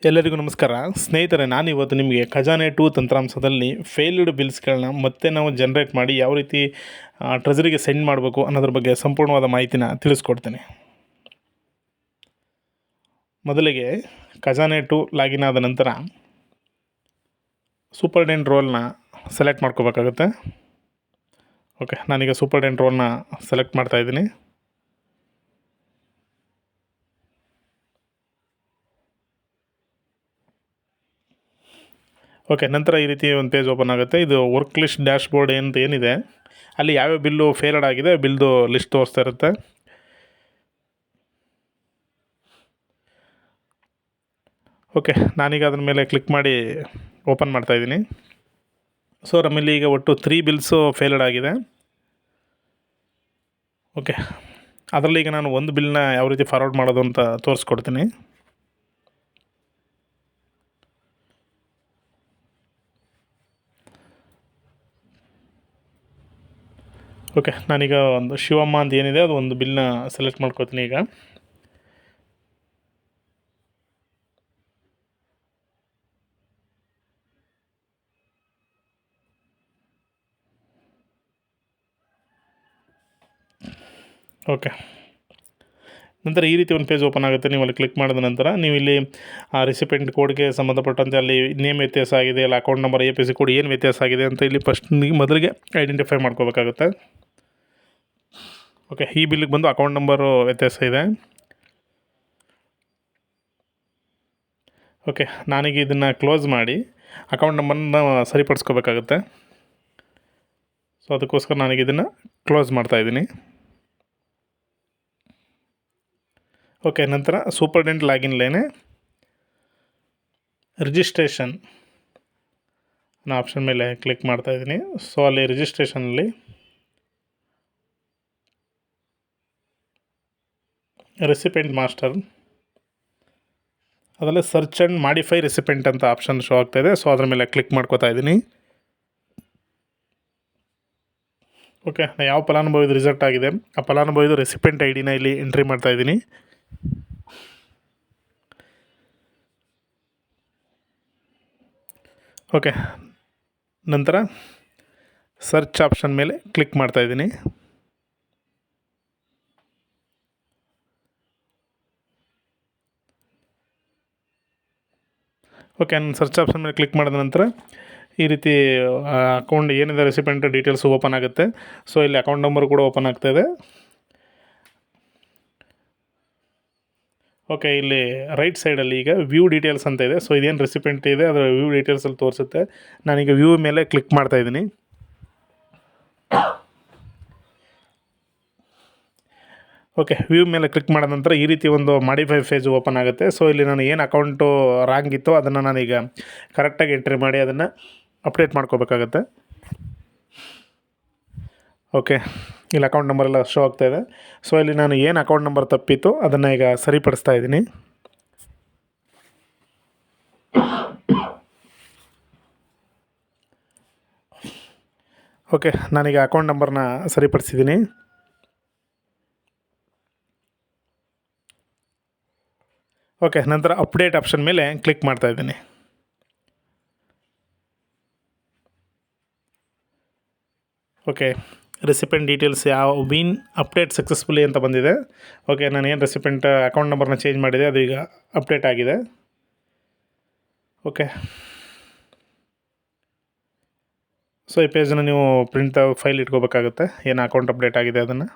ಎಲ್ಲರಿಗೂ ನಮಸ್ಕಾರ ಸ್ನೇಹಿತರೆ. ನಾನಿವತ್ತು ನಿಮಗೆ ಖಜಾನೆ 2 ತಂತ್ರಾಂಶದಲ್ಲಿ ಫೇಲ್ಡ್ ಬಿಲ್ಸ್ಗಳನ್ನ ಮತ್ತೆ ನಾವು ಜನ್ರೇಟ್ ಮಾಡಿ ಯಾವ ರೀತಿ ಟ್ರೆಜರಿಗೆ ಸೆಂಡ್ ಮಾಡಬೇಕು ಅನ್ನೋದ್ರ ಬಗ್ಗೆ ಸಂಪೂರ್ಣವಾದ ಮಾಹಿತಿನ ತಿಳಿಸ್ಕೊಡ್ತೀನಿ. ಮೊದಲಿಗೆ ಖಜಾನೆ 2 ಲಾಗಿನ್ ಆದ ನಂತರ ಸೂಪರ್ಡೆಂಟ್ ರೋಲ್ನ ಸೆಲೆಕ್ಟ್ ಮಾಡ್ಕೋಬೇಕಾಗುತ್ತೆ. ಓಕೆ, ನಾನೀಗ ಸೂಪರ್ಡೆಂಟ್ ರೋಲ್ನ ಸೆಲೆಕ್ಟ್ ಮಾಡ್ತಾಯಿದ್ದೀನಿ. ಓಕೆ, ನಂತರ ಈ ರೀತಿ ಒಂದು ಪೇಜ್ ಓಪನ್ ಆಗುತ್ತೆ. ಇದು ವರ್ಕ್ ಲಿಸ್ಟ್ ಡ್ಯಾಶ್ ಬೋರ್ಡ್ ಏನಿದೆ ಅಲ್ಲಿ ಯಾವ್ಯಾವ ಬಿಲ್ಲು ಫೇಲ್ಡ್ ಆಗಿದೆ ಬಿಲ್ದು ಲಿಸ್ಟ್ ತೋರಿಸ್ತಾ ಇರುತ್ತೆ. ಓಕೆ, ನಾನೀಗ ಅದ್ರ ಮೇಲೆ ಕ್ಲಿಕ್ ಮಾಡಿ ಓಪನ್ ಮಾಡ್ತಾಯಿದ್ದೀನಿ. ಸೊ ನಮ್ಮಲ್ಲಿ ಈಗ ಒಟ್ಟು 3 ಬಿಲ್ಸು ಫೇಲ್ಡ್ ಆಗಿದೆ. ಓಕೆ, ಅದರಲ್ಲಿ ಈಗ ನಾನು ಒಂದು ಬಿಲ್ನ ಯಾವ ರೀತಿ ಫಾರ್ವರ್ಡ್ ಮಾಡೋದು ಅಂತ ತೋರಿಸ್ಕೊಡ್ತೀನಿ. ಓಕೆ, ನಾನೀಗ ಒಂದು ಶಿವಮ್ಮ ಅಂತ ಏನಿದೆ ಅದು ಒಂದು ಬಿಲ್ನ ಸೆಲೆಕ್ಟ್ ಮಾಡ್ಕೋತೀನಿ. ಈಗ ಓಕೆ, ನಂತರ ಈ ರೀತಿ ಒಂದು ಪೇಜ್ ಓಪನ್ ಆಗುತ್ತೆ. ನೀವು ಅಲ್ಲಿ ಕ್ಲಿಕ್ ಮಾಡಿದ ನಂತರ ನೀವು ಇಲ್ಲಿ ರಿಸಿಪೆಂಟ್ ಕೋಡ್ಗೆ ಸಂಬಂಧಪಟ್ಟಂತೆ ಅಲ್ಲಿ ನೇಮ್ ವ್ಯತ್ಯಾಸ ಆಗಿದೆ, ಇಲ್ಲ ಅಕೌಂಟ್ ನಂಬರ್ APC ಕೋಡ್ ಏನು ವ್ಯತ್ಯಾಸ ಆಗಿದೆ ಅಂತ ಇಲ್ಲಿ ಮೊದಲಿಗೆ ಐಡೆಂಟಿಫೈ ಮಾಡ್ಕೋಬೇಕಾಗುತ್ತೆ. ಓಕೆ, ಈ ಬಿಲ್ಲಿಗೆ ಬಂದು ಅಕೌಂಟ್ ನಂಬರು ವ್ಯತ್ಯಾಸ ಇದೆ. ಓಕೆ, ನಾನೀಗ ಇದನ್ನು ಕ್ಲೋಸ್ ಮಾಡಿ ಅಕೌಂಟ್ ನಂಬರ್ನ ಸರಿಪಡಿಸ್ಕೋಬೇಕಾಗುತ್ತೆ. ಸೊ ಅದಕ್ಕೋಸ್ಕರ ನಾನೀಗ ಇದನ್ನು ಕ್ಲೋಸ್ ಮಾಡ್ತಾಯಿದ್ದೀನಿ. ಓಕೆ, ನಂತರ ಸೂಪರ್ಡೆಂಟ್ ಲಾಗಿನ್ ಲೇನೆ ರಿಜಿಸ್ಟ್ರೇಷನ್ ಅನ್ನೋ ಆಪ್ಷನ್ ಮೇಲೆ ಕ್ಲಿಕ್ ಮಾಡ್ತಾಯಿದ್ದೀನಿ. ಸೊ ಅಲ್ಲಿ ರಿಜಿಸ್ಟ್ರೇಷನಲ್ಲಿ ರೆಸಿಪೆಂಟ್ ಮಾಸ್ಟರ್ ಅದರಲ್ಲಿ ಸರ್ಚ್ ಆ್ಯಂಡ್ ಮಾಡಿಫೈ ರೆಸಿಪೆಂಟ್ ಅಂತ ಆಪ್ಷನ್ ಶೋ ಆಗ್ತಾಯಿದೆ. ಸೊ ಅದ್ರ ಮೇಲೆ ಕ್ಲಿಕ್ ಮಾಡ್ಕೋತಾ ಇದ್ದೀನಿ. ಓಕೆ, ಯಾವ ಫಲಾನುಭವಿದು ರಿಸಲ್ಟ್ ಆಗಿದೆ ಆ ಫಲಾನುಭವಿದು ರೆಸಿಪೆಂಟ್ ID ಇಲ್ಲಿ ಎಂಟ್ರಿ ಮಾಡ್ತಾಯಿದ್ದೀನಿ. ಓಕೆ, ನಂತರ ಸರ್ಚ್ ಆಪ್ಷನ್ ಮೇಲೆ ಕ್ಲಿಕ್ ಮಾಡ್ತಾಯಿದ್ದೀನಿ. ಓಕೆ, ನಾನು ಸರ್ಚ್ ಆಪ್ಷನ್ ಮೇಲೆ ಕ್ಲಿಕ್ ಮಾಡಿದ ನಂತರ ಈ ರೀತಿ ಅಕೌಂಟ್ ಏನಿದೆ ರೆಸಿಪೆಂಟ್ ಡೀಟೇಲ್ಸ್ ಓಪನ್ ಆಗುತ್ತೆ. ಸೊ ಇಲ್ಲಿ ಅಕೌಂಟ್ ನಂಬರ್ ಕೂಡ ಓಪನ್ ಆಗ್ತಾಯಿದೆ. ಓಕೆ, ಇಲ್ಲಿ ರೈಟ್ ಸೈಡಲ್ಲಿ ಈಗ ವ್ಯೂ ಡೀಟೇಲ್ಸ್ ಅಂತ ಇದೆ. ಸೊ ಇದೇನು ರೆಸಿಪೆಂಟ್ ಇದೆ ಅದರ ವ್ಯೂ ಡೀಟೇಲ್ಸಲ್ಲಿ ತೋರಿಸುತ್ತೆ. ನಾನೀಗ ವ್ಯೂ ಮೇಲೆ ಕ್ಲಿಕ್ ಮಾಡ್ತಾಯಿದ್ದೀನಿ. ಓಕೆ, ವ್ಯೂ ಮೇಲೆ ಕ್ಲಿಕ್ ಮಾಡಿದ ನಂತರ ಈ ರೀತಿ ಒಂದು ಮಾಡಿಫೈ ಪೇಜ್ ಓಪನ್ ಆಗುತ್ತೆ. ಸೊ ಇಲ್ಲಿ ನಾನು ಏನು ಅಕೌಂಟು ರಾಂಗ್ ಇತ್ತು ಅದನ್ನು ನಾನೀಗ ಕರೆಕ್ಟಾಗಿ ಎಂಟ್ರಿ ಮಾಡಿ ಅದನ್ನು ಅಪ್ಡೇಟ್ ಮಾಡ್ಕೋಬೇಕಾಗತ್ತೆ. ಓಕೆ, ಇಲ್ಲಿ ಅಕೌಂಟ್ ನಂಬರ್ ಎಲ್ಲ ಶೋ ಆಗ್ತಾಯಿದೆ. ಸೊ ಇಲ್ಲಿ ನಾನು ಏನು ಅಕೌಂಟ್ ನಂಬರ್ ತಪ್ಪಿತ್ತು ಅದನ್ನು ಈಗ ಸರಿಪಡಿಸ್ತಾ ಇದ್ದೀನಿ. ಓಕೆ, ನಾನೀಗ ಅಕೌಂಟ್ ನಂಬರ್ನ ಸರಿಪಡಿಸಿದ್ದೀನಿ. ಓಕೆ, ನಂತರ ಅಪ್ಡೇಟ್ ಆಪ್ಷನ್ ಮೇಲೆ ಕ್ಲಿಕ್ ಮಾಡ್ತಾಯಿದ್ದೀನಿ. Okay, recipient details been update successfully ಅಂತ ಬಂದಿದೆ. ಓಕೆ, ನಾನು ಏನು ರೆಸಿಪೆಂಟ್ ಅಕೌಂಟ್ ನಂಬರ್ನ ಚೇಂಜ್ ಮಾಡಿದೆ ಅದು ಈಗ ಅಪ್ಡೇಟ್ ಆಗಿದೆ. ಓಕೆ, ಸೊ ಈ ಪೇಜನ್ನು ನೀವು ಪ್ರಿಂಟ್ ಫೈಲ್ ಇಟ್ಕೋಬೇಕಾಗುತ್ತೆ ಏನು ಅಕೌಂಟ್ ಅಪ್ಡೇಟ್ ಆಗಿದೆ ಅದನ್ನು.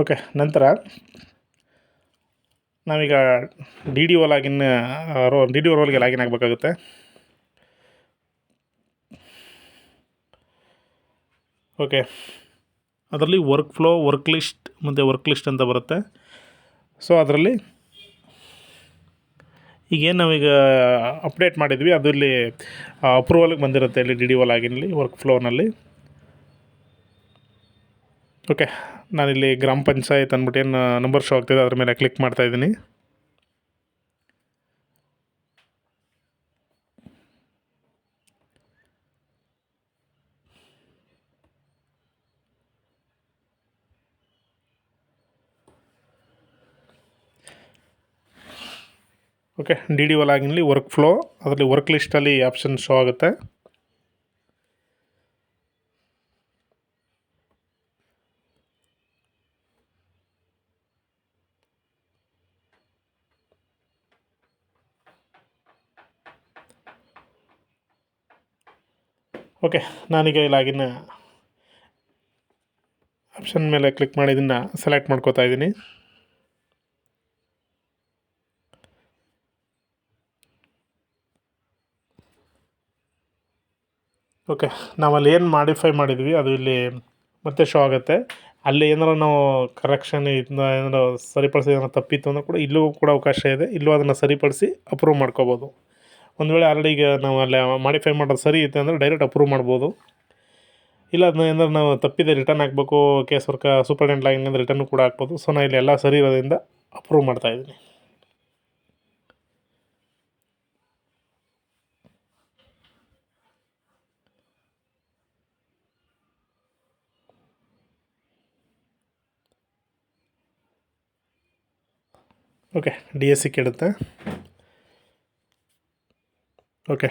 ಓಕೆ, ನಂತರ ನಾವೀಗ DDO ರೋಲ್ಗೆ ಲಾಗಿನ್ ಆಗಬೇಕಾಗುತ್ತೆ. ಓಕೆ, ಅದರಲ್ಲಿ ವರ್ಕ್ ಫ್ಲೋ, ವರ್ಕ್ ಲಿಸ್ಟ್ ಅಂತ ಬರುತ್ತೆ. ಸೊ ಅದರಲ್ಲಿ ಈಗೇನು ನಾವೀಗ ಅಪ್ಡೇಟ್ ಮಾಡಿದ್ವಿ ಅದು ಇಲ್ಲಿ ಅಪ್ರೂವಲ್ಗೆ ಬಂದಿರುತ್ತೆ ಇಲ್ಲಿ DDO ಲಾಗಿನ್ಲಿ ವರ್ಕ್ ಫ್ಲೋನಲ್ಲಿ. ಓಕೆ, ನಾನಿಲ್ಲಿ ಗ್ರಾಮ ಪಂಚಾಯತ್ ಅಂದ್ಬಿಟ್ಟು ಏನು ನಂಬರ್ ಶೋ ಆಗ್ತಿದೆ ಅದ್ರ ಮೇಲೆ ಕ್ಲಿಕ್ ಮಾಡ್ತಾಯಿದ್ದೀನಿ. ಓಕೆ, ಡಿ ಡಿ ಒ ಲಾಗಿನ್ಲಿ ವರ್ಕ್ ಫ್ಲೋ, ಅದರಲ್ಲಿ ವರ್ಕ್ ಲಿಸ್ಟಲ್ಲಿ ಆಪ್ಷನ್ ಶೋ ಆಗುತ್ತೆ. ಓಕೆ, ನಾನೀಗ ಲಾಗಿನ್ ಆಪ್ಷನ್ ಮೇಲೆ ಕ್ಲಿಕ್ ಮಾಡಿ ಇದನ್ನು ಸೆಲೆಕ್ಟ್ ಮಾಡ್ಕೋತಾ ಇದ್ದೀನಿ. ಓಕೆ, ನಾವಲ್ಲಿ ಏನು ಮಾಡಿಫೈ ಮಾಡಿದ್ವಿ ಅದು ಇಲ್ಲಿ ಮತ್ತೆ ಶೋ ಆಗುತ್ತೆ. ಅಲ್ಲಿ ಏನಾರು ನಾವು ಕರೆಕ್ಷನ್ ಇದನ್ನ ಏನಾರು ಸರಿಪಡಿಸಿ ಏನಾರು ತಪ್ಪಿತ್ತು ಅಂದ್ರೆ ಕೂಡ ಇಲ್ಲೂ ಕೂಡ ಅವಕಾಶ ಇದೆ. ಇಲ್ಲೂ ಅದನ್ನು ಸರಿಪಡಿಸಿ ಅಪ್ರೂವ್ ಮಾಡ್ಕೋಬೋದು. ಒಂದು ವೇಳೆ ಆಲ್ರೆಡಿ ಈಗ ನಾವು ಅಲ್ಲಿ ಮಾಡಿಫೈ ಮಾಡೋದು ಸರಿ ಇತ್ತು ಅಂದರೆ ಡೈರೆಕ್ಟ್ ಅಪ್ರೂವ್ ಮಾಡ್ಬೋದು. ಇಲ್ಲ ಅದನ್ನ ಏನಾದ್ರು ನಾವು ತಪ್ಪಿದೆ ರಿಟರ್ನ್ ಹಾಕಬೇಕು, case work superintendent login return ಕೂಡ ಹಾಕ್ಬೋದು. ಸೊ ನಾನು ಇಲ್ಲಿ ಎಲ್ಲ ಸರಿ ಇರೋದ್ರಿಂದ ಅಪ್ರೂವ್ ಮಾಡ್ತಾಯಿದ್ದೀನಿ. ಓಕೆ, ಡಿ ಎಸ್ ಸಿ ಕೇಳುತ್ತೆ. Okay,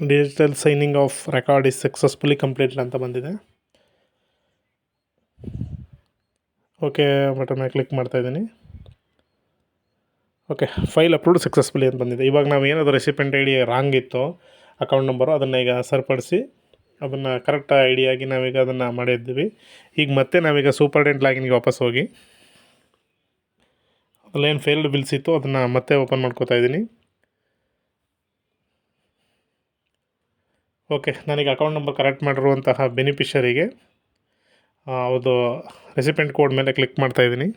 digital signing off record is successfully completed ಅಂತ ಬಂದಿದೆ. ಓಕೆ ಬಟನ್ ಮೇಲೆ ಕ್ಲಿಕ್ ಮಾಡ್ತಾಯಿದ್ದೀನಿ. ಓಕೆ, ಫೈಲ್ ಅಪ್ಲೋಡ್ ಸಕ್ಸಸ್ಫುಲಿ ಅಂತ ಬಂದಿದೆ. ಇವಾಗ ನಾವು ಏನಾದರೂ ರೆಸಿಪೆಂಟ್ ಐ ಡಿ ರಾಂಗ್ ಇತ್ತು ಅಕೌಂಟ್ ನಂಬರು, ಅದನ್ನು ಈಗ ಸರಿಪಡಿಸಿ ಅದನ್ನು ಕರೆಕ್ಟ್ ಐ ಡಿಯಾಗಿ ನಾವೀಗ ಅದನ್ನು ಮಾಡಿದ್ದೀವಿ. ಈಗ ಮತ್ತೆ ನಾವೀಗ ಸೂಪರ್ಡೆಂಟ್ ಲಾಗಿನ್ಗೆ ವಾಪಸ್ ಹೋಗಿ ಅಲ್ಲೇನು ಫೇಲ್ಡ್ ಬಿಲ್ಸ್ ಇತ್ತು ಅದನ್ನು ಮತ್ತೆ ಓಪನ್ ಮಾಡ್ಕೋತಾ ಇದ್ದೀನಿ. ಓಕೆ, ನಾನೀಗ ಅಕೌಂಟ್ ನಂಬರ್ ಕರೆಕ್ಟ್ ಮಾಡಿರುವಂತಹ ಬೆನಿಫಿಷರಿಗೆ ಅದು ರೆಸಿಪೆಂಟ್ ಕೋಡ್ ಮೇಲೆ ಕ್ಲಿಕ್ ಮಾಡ್ತಾಯಿದ್ದೀನಿ.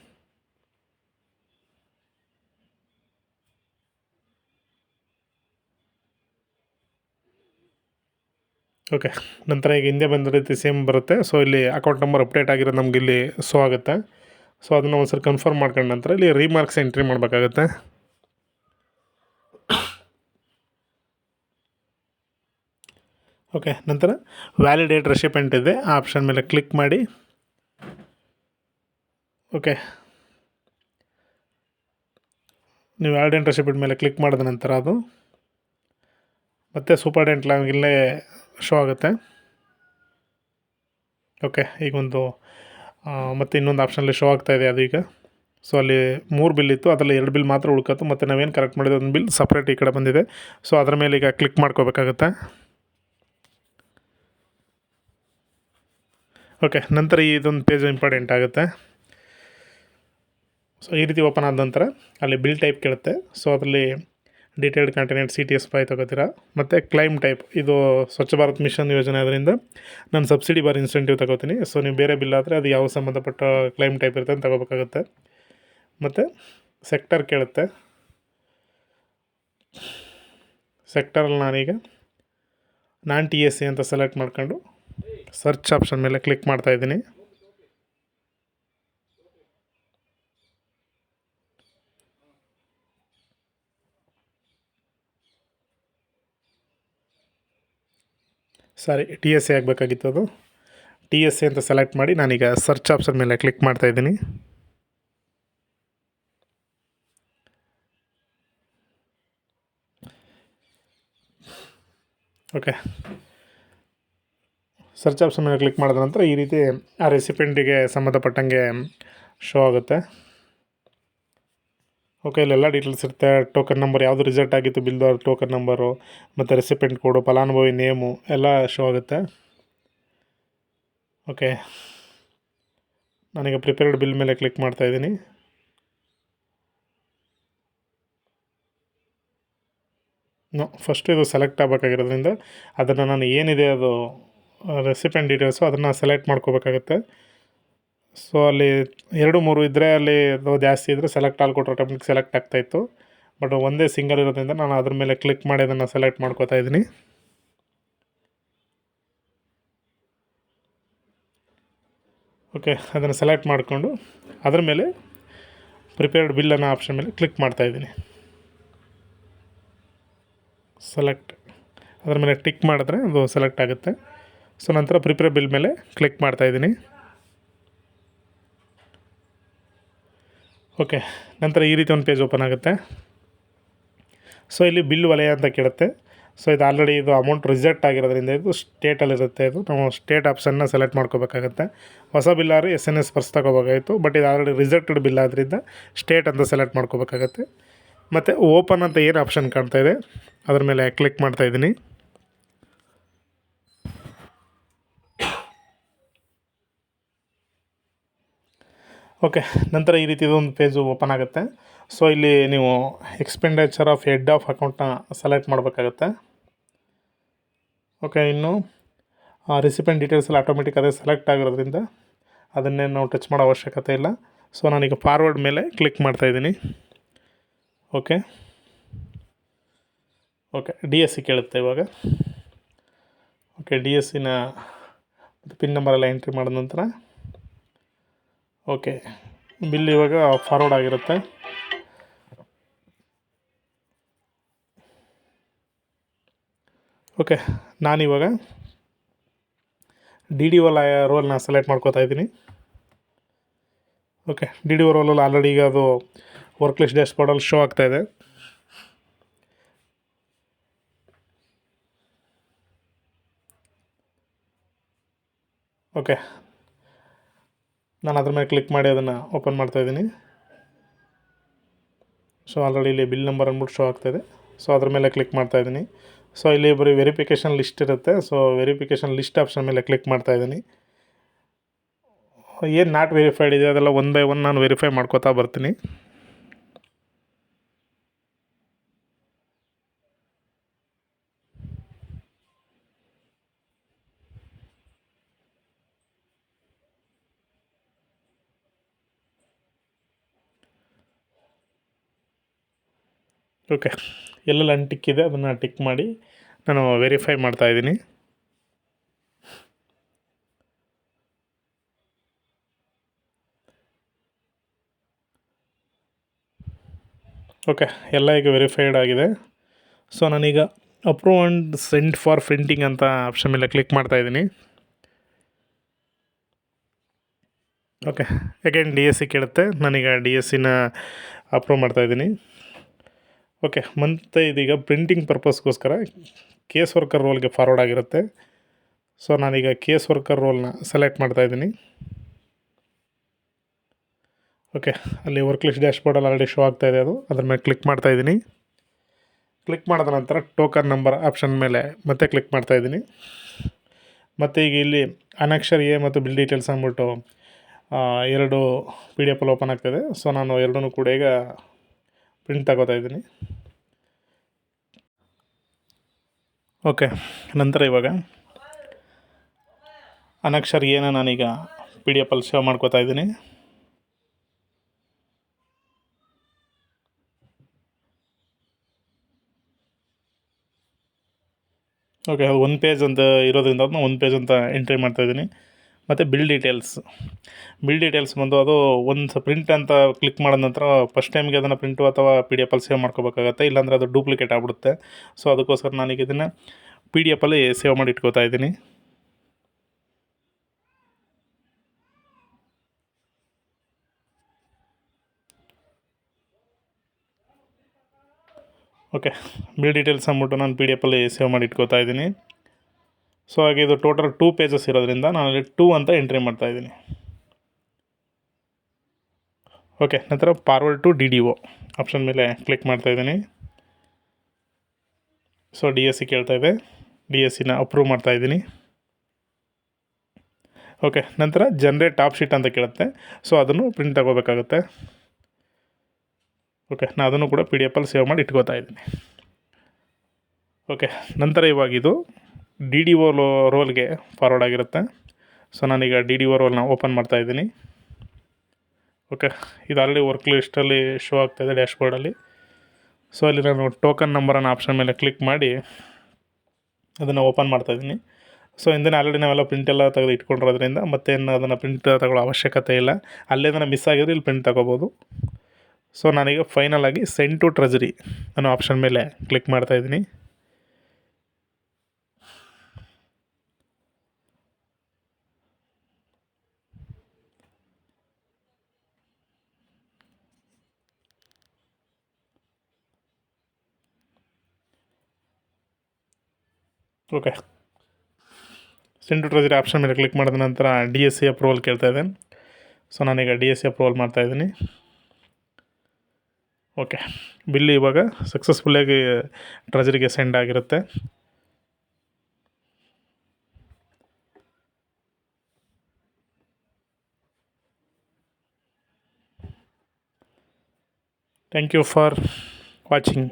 ಓಕೆ, ನಂತರ ಈಗ ಹಿಂದೆ ಬಂದ ರೀತಿ ಸೇಮ್ ಬರುತ್ತೆ. ಸೊ ಇಲ್ಲಿ ಅಕೌಂಟ್ ನಂಬರ್ ಅಪ್ಡೇಟ್ ಆಗಿರೋದು ನಮ್ಗೆ ಇಲ್ಲಿ ಶೋ ಆಗುತ್ತೆ. ಸೊ ಅದನ್ನು ಒಂದು ಸರಿ ಕನ್ಫರ್ಮ್ ಮಾಡ್ಕೊಂಡ ನಂತರ ಇಲ್ಲಿ ರೀಮಾರ್ಕ್ಸ್ ಎಂಟ್ರಿ ಮಾಡಬೇಕಾಗತ್ತೆ. ಓಕೆ, ನಂತರ ವ್ಯಾಲಿಡೇಟ್ ರೆಸಿಪೆಂಟ್ ಇದೆ, ಆ ಆಪ್ಷನ್ ಮೇಲೆ ಕ್ಲಿಕ್ ಮಾಡಿ. ಓಕೆ, ನೀವು ವ್ಯಾಲಿಡೇಟ್ ರೆಸಿಪೆಂಟ್ ಮೇಲೆ ಕ್ಲಿಕ್ ಮಾಡಿದ ನಂತರ ಅದು ಮತ್ತೆ ಸೂಪರ್ಡೆಂಟ್ ಲಾಗಿನ್ಲೇ ಶೋ ಆಗುತ್ತೆ. ಓಕೆ, ಈಗೊಂದು ಮತ್ತು ಇನ್ನೊಂದು ಆಪ್ಷನಲ್ಲಿ ಶೋ ಆಗ್ತಾಯಿದೆ ಅದು ಈಗ. ಸೊ ಅಲ್ಲಿ 3 ಬಿಲ್ ಇತ್ತು, ಅದರಲ್ಲಿ 2 ಬಿಲ್ ಮಾತ್ರ ಉಳ್ಕತ್ತು. ಮತ್ತು ನಾವೇನು ಕರೆಕ್ಟ್ ಮಾಡಿದ ಒಂದು ಬಿಲ್ ಸಪ್ರೇಟ್ ಈ ಕಡೆ ಬಂದಿದೆ. ಸೊ ಅದರ ಮೇಲೆ ಈಗ ಕ್ಲಿಕ್ ಮಾಡ್ಕೋಬೇಕಾಗತ್ತೆ. ಓಕೆ, ನಂತರ ಇದೊಂದು ಪೇಜ್ ಇಂಪಾರ್ಟೆಂಟ್ ಆಗುತ್ತೆ. ಸೊ ಈ ರೀತಿ ಓಪನ್ ಆದ ನಂತರ ಅಲ್ಲಿ ಬಿಲ್ ಟೈಪ್ ಕೇಳುತ್ತೆ. ಸೊ ಅದರಲ್ಲಿ ಡೀಟೇಲ್ಡ್ ಕಂಟೆಂಟ್ CTS 5 ತೊಗೋತೀರಾ. ಮತ್ತು ಕ್ಲೈಮ್ ಟೈಪ್, ಇದು ಸ್ವಚ್ಛ ಭಾರತ್ ಮಿಷನ್ ಯೋಜನೆ ಅದರಿಂದ ನಾನು ಸಬ್ಸಿಡಿ ಬಾರ್ ಇನ್ಸೆಂಟಿವ್ ತೊಗೋತೀನಿ. ಸೊ ನೀವು ಬೇರೆ ಬಿಲ್ ಆದರೆ ಅದು ಯಾವ ಸಂಬಂಧಪಟ್ಟ ಕ್ಲೈಮ್ ಟೈಪ್ ಇರುತ್ತೆ ಅಂತ ತೊಗೋಬೇಕಾಗುತ್ತೆ. ಮತ್ತು ಸೆಕ್ಟರ್ ಕೇಳುತ್ತೆ. ಸೆಕ್ಟರಲ್ಲಿ ನಾನೀಗ ನಾನ್ TSC ಅಂತ ಸೆಲೆಕ್ಟ್ ಮಾಡ್ಕೊಂಡು ಸರ್ಚ್ ಆಪ್ಷನ್ ಮೇಲೆ ಕ್ಲಿಕ್ ಮಾಡ್ತಾಯಿದ್ದೀನಿ. ಸಾರಿ, TSC ಆಗಬೇಕಾಗಿತ್ತು ಅದು. TSC ಅಂತ ಸೆಲೆಕ್ಟ್ ಮಾಡಿ ನಾನೀಗ ಸರ್ಚ್ ಆಪ್ಷನ್ ಮೇಲೆ ಕ್ಲಿಕ್ ಮಾಡ್ತಾಯಿದ್ದೀನಿ. ಓಕೆ, ಸರ್ಚ್ ಆಪ್ಷನ್ ಮೇಲೆ ಕ್ಲಿಕ್ ಮಾಡಿದ ನಂತರ ಈ ರೀತಿ ಆ ರೆಸಿಪೆಂಟಿಗೆ ಸಂಬಂಧಪಟ್ಟಂಗೆ ಶೋ ಆಗುತ್ತೆ. ಓಕೆ, ಇಲ್ಲೆಲ್ಲ ಡೀಟೇಲ್ಸ್ ಇರುತ್ತೆ. ಟೋಕನ್ ನಂಬರ್, ಯಾವುದು ರಿಸಲ್ಟ್ ಆಗಿತ್ತು ಬಿಲ್ದು ಟೋಕನ್ ನಂಬರು, ಮತ್ತು ರೆಸಿಪೆಂಟ್ ಕೋಡು, ಫಲಾನುಭವಿ ನೇಮು ಎಲ್ಲ ಶೋ ಆಗುತ್ತೆ. ಓಕೆ, ನಾನೀಗ ಪ್ರಿಪೇರ್ಡ್ ಬಿಲ್ ಮೇಲೆ ಕ್ಲಿಕ್ ಮಾಡ್ತಾಯಿದ್ದೀನಿ. ಫಸ್ಟ್ ಇದು ಸೆಲೆಕ್ಟ್ ಆಗಬೇಕಾಗಿರೋದ್ರಿಂದ ಅದನ್ನು ನಾನು ಏನಿದೆ ಅದು ರೆಸಿಪೆಂಟ್ ಡೀಟೇಲ್ಸು ಅದನ್ನು ಸೆಲೆಕ್ಟ್ ಮಾಡ್ಕೋಬೇಕಾಗತ್ತೆ. ಸೊ ಅಲ್ಲಿ 2-3 ಇದ್ದರೆ ಅಲ್ಲಿ ಜಾಸ್ತಿ ಇದ್ದರೆ ಸೆಲೆಕ್ಟ್ ಆಲ್ ಕೊಟ್ಟರೆ ಆಟೋಮೆಟಿಕ್ ಸೆಲೆಕ್ಟ್ ಆಗ್ತಾಯಿತ್ತು. ಬಟ್ ಒಂದೇ ಸಿಂಗಲ್ ಇರೋದ್ರಿಂದ ನಾನು ಅದ್ರ ಮೇಲೆ ಕ್ಲಿಕ್ ಮಾಡಿ ಅದನ್ನು ಸೆಲೆಕ್ಟ್ ಮಾಡ್ಕೋತಾ ಇದ್ದೀನಿ. ಓಕೆ, ಅದನ್ನು ಸೆಲೆಕ್ಟ್ ಮಾಡಿಕೊಂಡು ಅದ್ರ ಮೇಲೆ ಪ್ರಿಪೇರ್ಡ್ ಬಿಲ್ ಅನ್ನೋ ಆಪ್ಷನ್ ಮೇಲೆ ಕ್ಲಿಕ್ ಮಾಡ್ತಾಯಿದ್ದೀನಿ. ಸೆಲೆಕ್ಟ್ ಅದರ ಮೇಲೆ ಟಿಕ್ ಮಾಡಿದ್ರೆ ಅದು ಸೆಲೆಕ್ಟ್ ಆಗುತ್ತೆ. ಸೊ ನಂತರ ಪ್ರಿಪೇರ್ ಬಿಲ್ ಮೇಲೆ ಕ್ಲಿಕ್ ಮಾಡ್ತಾಯಿದ್ದೀನಿ. ಓಕೆ, ನಂತರ ಈ ರೀತಿ ಒಂದು ಪೇಜ್ ಓಪನ್ ಆಗುತ್ತೆ. ಸೊ ಇಲ್ಲಿ ಬಿಲ್ ವಲಯ ಅಂತ ಕೇಳುತ್ತೆ. ಸೊ ಇದು ಆಲ್ರೆಡಿ ಇದು ಅಮೌಂಟ್ ರಿಜೆಕ್ಟ್ ಆಗಿರೋದ್ರಿಂದ ಇದು ಸ್ಟೇಟಲ್ಲಿರುತ್ತೆ. ಇದು ನಾವು ಸ್ಟೇಟ್ ಆಪ್ಷನ್ನ ಸೆಲೆಕ್ಟ್ ಮಾಡ್ಕೋಬೇಕಾಗತ್ತೆ. ಹೊಸ ಬಿಲ್ಲಾದ್ರೆ SMS ಪರ್ಸ್ ತಗೋಬೇಕಾಗಿತ್ತು, ಬಟ್ ಇದು ಆಲ್ರೆಡಿ ರಿಜೆಕ್ಟೆಡ್ ಬಿಲ್ ಆದ್ದರಿಂದ ಸ್ಟೇಟ್ ಅಂತ ಸೆಲೆಕ್ಟ್ ಮಾಡ್ಕೋಬೇಕಾಗತ್ತೆ. ಮತ್ತು ಓಪನ್ ಅಂತ ಏನು ಆಪ್ಷನ್ ಕಾಣ್ತಾ ಇದೆ ಅದ್ರ ಮೇಲೆ ಕ್ಲಿಕ್ ಮಾಡ್ತಾಯಿದ್ದೀನಿ. ಓಕೆ, ನಂತರ ಈ ರೀತಿದೊಂದು ಪೇಜು ಓಪನ್ ಆಗುತ್ತೆ. ಸೊ ಇಲ್ಲಿ ನೀವು ಎಕ್ಸ್ಪೆಂಡಿಚರ್ ಆಫ್ ಹೆಡ್ ಆಫ್ ಅಕೌಂಟ್ನ ಸೆಲೆಕ್ಟ್ ಮಾಡಬೇಕಾಗತ್ತೆ. ಓಕೆ, ಇನ್ನು ರಿಸಿಪೆಂಟ್ ಡೀಟೇಲ್ಸ್ ಎಲ್ಲ ಆಟೋಮೆಟಿಕ್ ಅದೇ ಸೆಲೆಕ್ಟ್ ಆಗಿರೋದ್ರಿಂದ ಅದನ್ನೇ ನಾವು ಟಚ್ ಮಾಡೋ ಅವಶ್ಯಕತೆ ಇಲ್ಲ. ಸೊ ನಾನೀಗ ಫಾರ್ವರ್ಡ್ ಮೇಲೆ ಕ್ಲಿಕ್ ಮಾಡ್ತಾಯಿದ್ದೀನಿ. ಓಕೆ, DSC ಕೇಳುತ್ತೆ ಇವಾಗ. ಓಕೆ, DSCನ ಪಿನ್ ನಂಬರೆಲ್ಲ ಎಂಟ್ರಿ ಮಾಡಿದ ನಂತರ ಓಕೆ, ಬಿಲ್ ಇವಾಗ ಫಾರ್ವರ್ಡ್ ಆಗಿರುತ್ತೆ. ಓಕೆ, ನಾನಿವಾಗ DDO ರೋಲ್ನ ಸೆಲೆಕ್ಟ್ ಮಾಡ್ಕೋತಾ ಇದ್ದೀನಿ. ಓಕೆ, DDO ರೋಲಲ್ಲಿ ಆಲ್ರೆಡಿ ಈಗ ಅದು ವರ್ಕ್ ಲಿಸ್ಟ್ ಡ್ಯಾಶ್ಬೋರ್ಡಲ್ಲಿ ಶೋ ಆಗ್ತಾಯಿದೆ. ಓಕೆ, ನಾನು ಅದ್ರ ಮೇಲೆ ಕ್ಲಿಕ್ ಮಾಡಿ ಅದನ್ನು ಓಪನ್ ಮಾಡ್ತಾಯಿದ್ದೀನಿ. ಸೊ ಆಲ್ರೆಡಿ ಇಲ್ಲಿ ಬಿಲ್ ನಂಬರ್ ಅಂದ್ಬಿಟ್ಟು ಶೋ ಆಗ್ತಾಯಿದೆ. ಸೊ ಅದ್ರ ಮೇಲೆ ಕ್ಲಿಕ್ ಮಾಡ್ತಾಯಿದ್ದೀನಿ. ಸೊ ಇಲ್ಲಿ ಬರೀ ವೆರಿಫಿಕೇಷನ್ ಲಿಸ್ಟ್ ಇರುತ್ತೆ. ಸೊ ವೆರಿಫಿಕೇಷನ್ ಲಿಸ್ಟ್ ಆಪ್ಷನ್ ಮೇಲೆ ಕ್ಲಿಕ್ ಮಾಡ್ತಾಯಿದ್ದೀನಿ. ಏನು ನಾಟ್ ವೆರಿಫೈಡ್ ಇದೆ ಅದೆಲ್ಲ ಒನ್ ಬೈ ಒನ್ ನಾನು ವೆರಿಫೈ ಮಾಡ್ಕೋತಾ ಬರ್ತೀನಿ. ಓಕೆ, ಎಲ್ಲೆಲ್ಲ ಅನ್ಟಿಕ್ಕಿದೆ ಅದನ್ನು ಟಿಕ್ ಮಾಡಿ ನಾನು ವೆರಿಫೈ ಮಾಡ್ತಾಯಿದ್ದೀನಿ. ಓಕೆ, ಎಲ್ಲ ಈಗ ವೆರಿಫೈಡ್ ಆಗಿದೆ. ಸೊ ನಾನೀಗ approve and send for printing ಅಂತ ಆಪ್ಷನ್ ಮೇಲೆ ಕ್ಲಿಕ್ ಮಾಡ್ತಾಯಿದ್ದೀನಿ. ಓಕೆ, ಅಗೇನ್ DSC ಕೇಳುತ್ತೆ. ನಾನೀಗ DSCನ ಅಪ್ರೂವ್ ಮಾಡ್ತಾಯಿದ್ದೀನಿ. ಓಕೆ, ಮತ್ತು ಇದೀಗ ಪ್ರಿಂಟಿಂಗ್ ಪರ್ಪಸ್ಗೋಸ್ಕರ ಕೇಸ್ ವರ್ಕರ್ ರೋಲ್ಗೆ ಫಾರ್ವರ್ಡ್ ಆಗಿರುತ್ತೆ. ಸೊ ನಾನೀಗ ಕೇಸ್ ವರ್ಕರ್ ರೋಲ್ನ ಸೆಲೆಕ್ಟ್ ಮಾಡ್ತಾಯಿದ್ದೀನಿ. ಓಕೆ, ಅಲ್ಲಿ ವರ್ಕ್ ಲಿಸ್ಟ್ ಡ್ಯಾಶ್ಬೋರ್ಡಲ್ಲಿ ಆಲ್ರೆಡಿ ಶೋ ಆಗ್ತಾಯಿದೆ, ಅದು ಅದ್ರ ಮೇಲೆ ಕ್ಲಿಕ್ ಮಾಡ್ತಾಯಿದ್ದೀನಿ. ಕ್ಲಿಕ್ ಮಾಡಿದ ನಂತರ ಟೋಕನ್ ನಂಬರ್ ಆಪ್ಷನ್ ಮೇಲೆ ಮತ್ತೆ ಕ್ಲಿಕ್ ಮಾಡ್ತಾಯಿದ್ದೀನಿ. ಮತ್ತು ಈಗ ಇಲ್ಲಿ ಅನಕ್ಷರ್ ಎ ಮತ್ತು ಬಿಲ್ ಡೀಟೇಲ್ಸ್ ಅಂದ್ಬಿಟ್ಟು ಎರಡು PDF ಅಲ್ಲಿ ಓಪನ್ ಆಗ್ತಾಯಿದೆ. ಸೊ ನಾನು ಎರಡೂ ಕೂಡ ಈಗ ಪ್ರಿಂಟ್ ತಗೋತಾ ಇದ್ದೀನಿ. ಓಕೆ, ನಂತರ ಇವಾಗ ಅನಕ್ಷರ್ ಎನ ನಾನೀಗ PDF ಅಲ್ಲಿ ಸೇವ್ ಮಾಡ್ಕೋತಾ ಇದ್ದೀನಿ. ಓಕೆ, ಅದು 1 ಪೇಜ್ ಅಂತ ಇರೋದ್ರಿಂದ ಅದನ್ನ 1 ಪೇಜ್ ಅಂತ ಎಂಟ್ರಿ ಮಾಡ್ತಾಯಿದ್ದೀನಿ. ಮತ್ತು ಬಿಲ್ ಡೀಟೇಲ್ಸ್ ಬಂದು ಅದು ಒಂದು ಪ್ರಿಂಟ್ ಅಂತ ಕ್ಲಿಕ್ ಮಾಡಿದ ನಂತರ ಫಸ್ಟ್ ಟೈಮ್ಗೆ ಅದನ್ನು ಪ್ರಿಂಟು ಅಥವಾ PDF ಅಲ್ಲಿ ಸೇವ್ ಮಾಡ್ಕೋಬೇಕಾಗತ್ತೆ, ಇಲ್ಲಾಂದರೆ ಅದು ಡೂಪ್ಲಿಕೇಟ್ ಆಗಿಬಿಡುತ್ತೆ. ಸೊ ಅದಕ್ಕೋಸ್ಕರ ನಾನೀಗ ಇದನ್ನು PDF ಅಲ್ಲಿ ಸೇವ್ ಮಾಡಿ ಇಟ್ಕೋತಾ ಇದ್ದೀನಿ. ಓಕೆ, ಬಿಲ್ ಡೀಟೇಲ್ಸ್ ಅಂದ್ಬಿಟ್ಟು ನಾನು PDF ಅಲ್ಲಿ ಸೇವ್ ಮಾಡಿ ಇಟ್ಕೋತಾ ಇದ್ದೀನಿ. ಸೊ ಹಾಗೆ ಇದು ಟೋಟಲ್ 2 ಪೇಜಸ್ ಇರೋದ್ರಿಂದ ನಾನು ಅಲ್ಲಿ 2 ಅಂತ ಎಂಟ್ರಿ ಮಾಡ್ತಾಯಿದ್ದೀನಿ. ಓಕೆ, ನಂತರ ಫಾರ್ವರ್ಡ್ ಟು DDO ಆಪ್ಷನ್ ಮೇಲೆ ಕ್ಲಿಕ್ ಮಾಡ್ತಾಯಿದ್ದೀನಿ. ಸೊ DSC ಕೇಳ್ತಾಯಿದೆ, DSCನ ಅಪ್ರೂವ್ ಮಾಡ್ತಾಯಿದ್ದೀನಿ. ಓಕೆ, ನಂತರ ಜನ್ರೇಟ್ ಟಾಪ್ ಶೀಟ್ ಅಂತ ಕೇಳುತ್ತೆ. ಸೊ ಅದನ್ನು ಪ್ರಿಂಟ್ ತಗೋಬೇಕಾಗುತ್ತೆ. ಓಕೆ, ನಾನು ಅದನ್ನು ಕೂಡ PDF ಅಲ್ಲಿ ಸೇವ್ ಮಾಡಿ ಇಟ್ಕೋತಾ ಇದ್ದೀನಿ. ಓಕೆ, ನಂತರ ಇವಾಗ ಇದು DDO ರೋಲ್ಗೆ ಫಾರ್ವರ್ಡ್ ಆಗಿರುತ್ತೆ. ಸೊ ನಾನೀಗ DDO ರೋಲ್ನ ಓಪನ್ ಮಾಡ್ತಾಯಿದ್ದೀನಿ. ಓಕೆ, ಇದು ಆಲ್ರೆಡಿ ವರ್ಕ್ ಲಿಸ್ಟಲ್ಲಿ ಶೋ ಆಗ್ತಾಯಿದೆ ಡ್ಯಾಶ್ಬೋರ್ಡಲ್ಲಿ. ಸೊ ಅಲ್ಲಿ ನಾನು ಟೋಕನ್ ನಂಬರ್ ಅನ್ನೋ ಆಪ್ಷನ್ ಮೇಲೆ ಕ್ಲಿಕ್ ಮಾಡಿ ಅದನ್ನು ಓಪನ್ ಮಾಡ್ತಾಯಿದ್ದೀನಿ. ಸೊ ಇಂದಿನ ಆಲ್ರೆಡಿ ನಾವೆಲ್ಲ ಪ್ರಿಂಟ್ ಎಲ್ಲ ತೆಗೆದು ಇಟ್ಕೊಂಡಿರೋದ್ರಿಂದ ಮತ್ತೇನು ಅದನ್ನು ಪ್ರಿಂಟ್ ತಗೊಳ್ಳೋ ಅವಶ್ಯಕತೆ ಇಲ್ಲ. ಅಲ್ಲೇ ಅದನ್ನು ಮಿಸ್ ಆಗಿದ್ರೆ ಇಲ್ಲಿ ಪ್ರಿಂಟ್ ತಗೋಬೋದು. ಸೊ ನಾನೀಗ ಫೈನಲ್ ಆಗಿ ಸೆಂಡ್ ಟು ಟ್ರೆಜರಿ ಅನ್ನೋ ಆಪ್ಷನ್ ಮೇಲೆ ಕ್ಲಿಕ್ ಮಾಡ್ತಾಯಿದ್ದೀನಿ. Okay, send to treasury option ಮೇಲೆ ಕ್ಲಿಕ್ ಮಾಡಿದ ನಂತರ ಡಿ ಎಸ್ ಸಿ ಅಪ್ರೂವಲ್ ಕೇಳ್ತಾ ಇದೆ. ಸೊ ನಾನೀಗ ಡಿ ಎಸ್ ಸಿ ಅಪ್ರೂವಲ್ ಮಾಡ್ತಾಯಿದ್ದೀನಿ. ಓಕೆ, ಬಿಲ್ ಇವಾಗ ಸಕ್ಸಸ್ಫುಲ್ಲಾಗಿ ಟ್ರೆಜರಿಗೆ ಸೆಂಡ್ ಆಗಿರುತ್ತೆ. Thank you for watching.